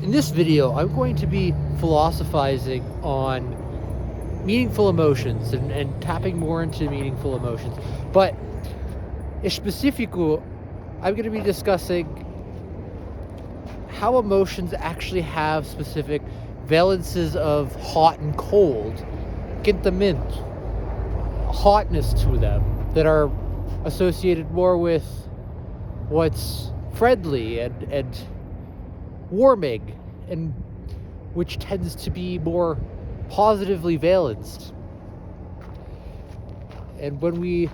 In this video, I'm going to be philosophizing on meaningful emotions and tapping more into meaningful emotions. But especifíco, I'm going to be discussing how emotions actually have specific valences of hot and cold, quintamento, hotness to them that are associated more with what's friendly and warming, and which tends to be more positively valenced. And when we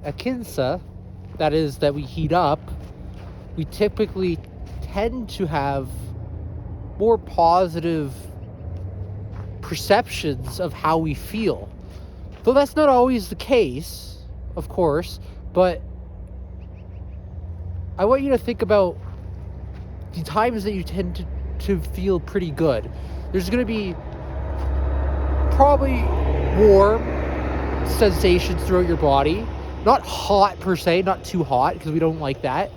aquinça, that is, that we heat up, we typically tend to have more positive perceptions of how we feel. Though that's not always the case, of course, but I want you to think about the times that you tend to feel pretty good. There's going to be probably warm sensations throughout your body. Not hot per se, not too hot, because we don't like that.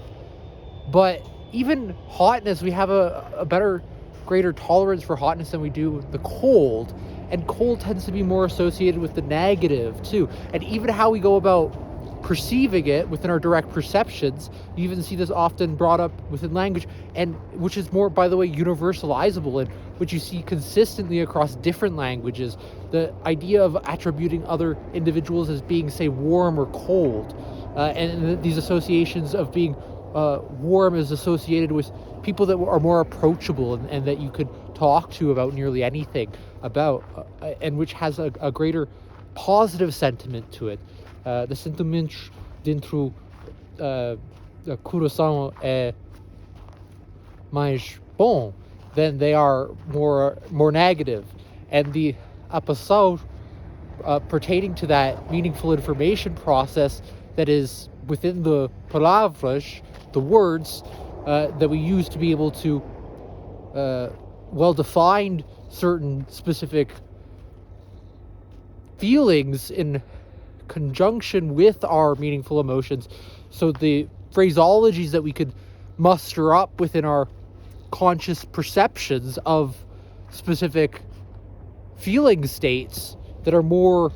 But even hotness, we have a better, greater tolerance for hotness than we do the cold. And cold tends to be more associated with the negative too. And even how we go about perceiving it within our direct perceptions, you even see this often brought up within language, and which is more, by the way, universalizable, and which you see consistently across different languages. The idea of attributing other individuals as being, say, warm or cold, and these associations of being warm is associated with people that are more approachable and that you could talk to about nearly anything about, and which has a greater positive sentiment to it. The sentiment dentro do coração é mais bom than they are more negative. And the apasão pertaining to that meaningful information process that is within the palavras, the words that we use to be able to well-define certain specific feelings in conjunction with our meaningful emotions. So the phraseologies that we could muster up within our conscious perceptions of specific feeling states that are more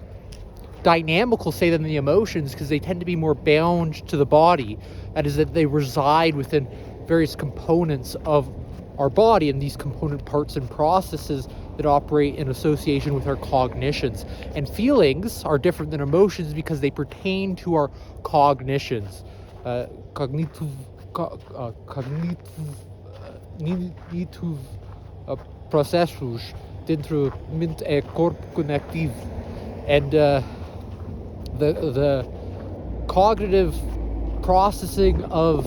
dynamical, say, than the emotions, because they tend to be more bound to the body. That is, that they reside within various components of our body, and these component parts and processes that operate in association with our cognitions. And feelings are different than emotions because they pertain to our cognitions. Cognitive processos dentro mente e corpo conectivo. And the cognitive processing of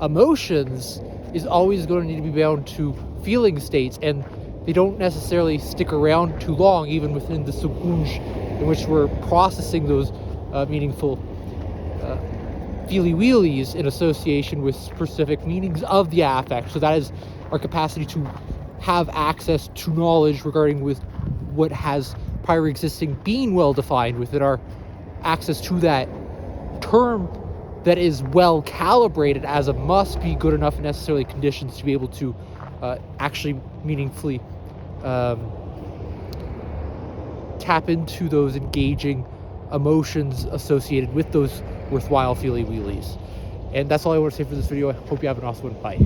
emotions is always going to need to be bound to feeling states, and they don't necessarily stick around too long, even within the segundos in which we're processing those meaningful feely-wheelies in association with specific meanings of the affect. So that is our capacity to have access to knowledge regarding with what has prior existing being well-defined within our access to that term that is well calibrated as a must be good enough necessarily conditions to be able to actually meaningfully tap into those engaging emotions associated with those worthwhile feely-wheelies. And that's all I want to say for this video. I hope you have an awesome one. Bye.